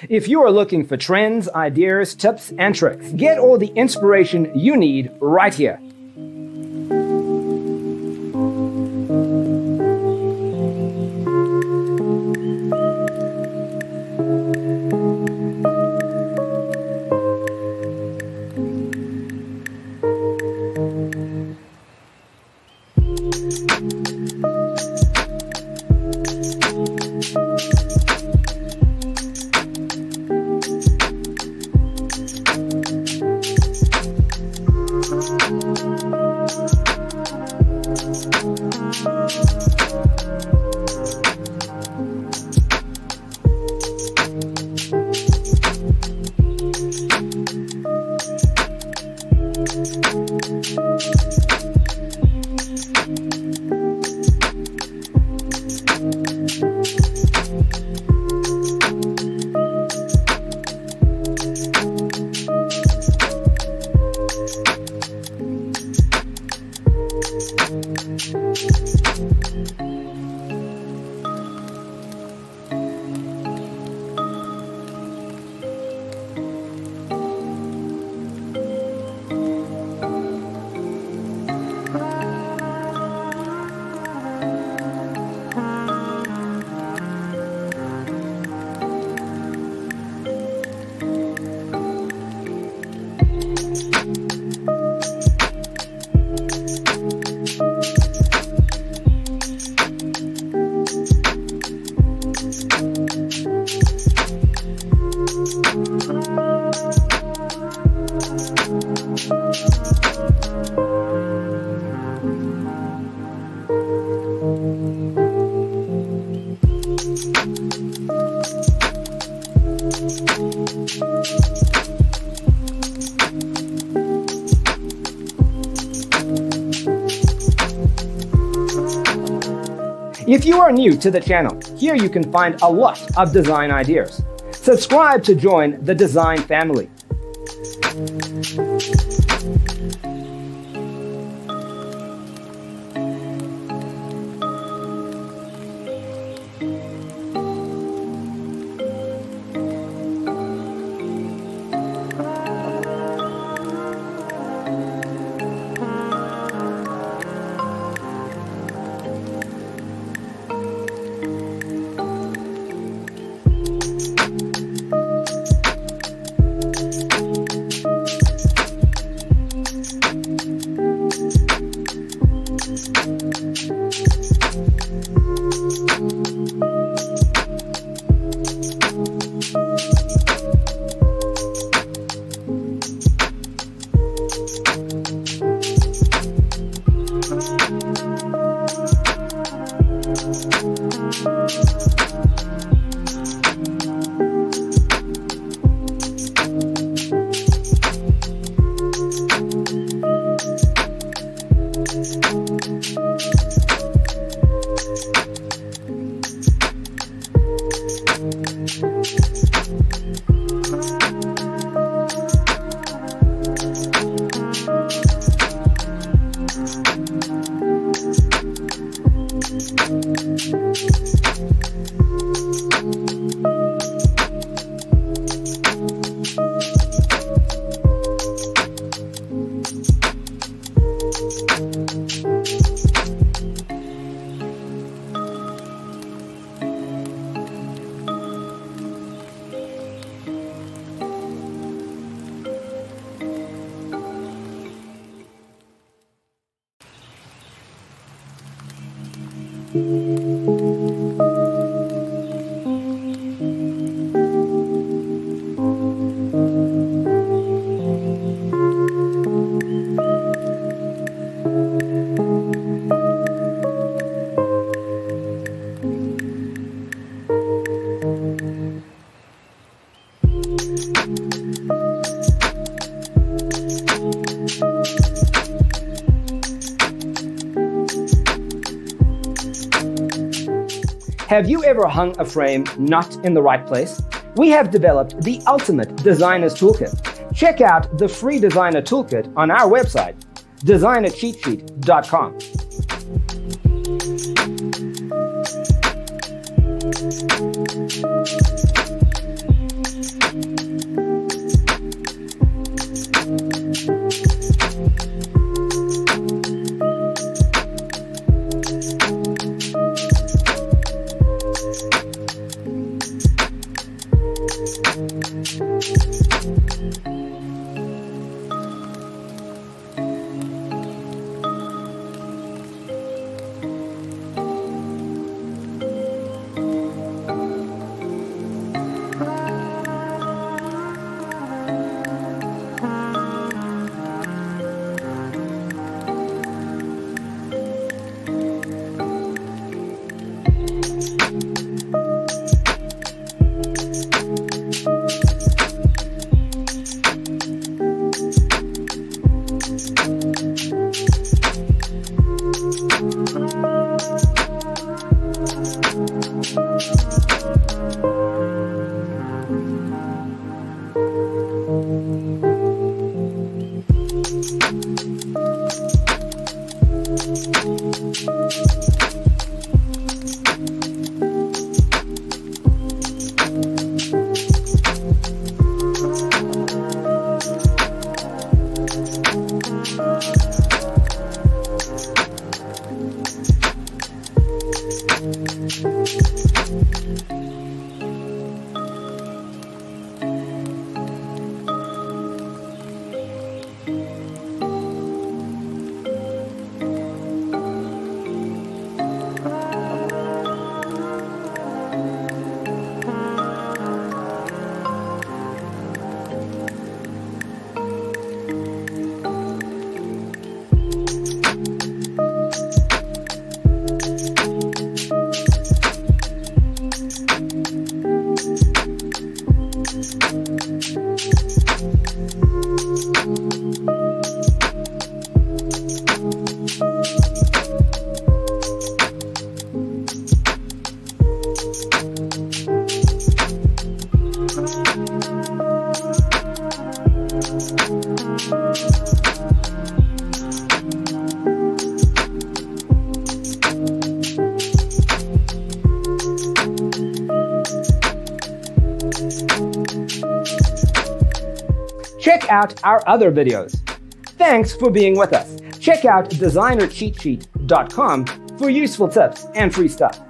If you are looking for trends, ideas, tips, and tricks, get all the inspiration you need right here. If you are new to the channel, here you can find a lot of design ideas. Subscribe to join the design family. Have you ever hung a frame not in the right place? We have developed the ultimate designer's toolkit. Check out the free designer toolkit on our website, designercheatsheet.com. Check out our other videos. Thanks for being with us. Check out designercheatsheet.com for useful tips and free stuff.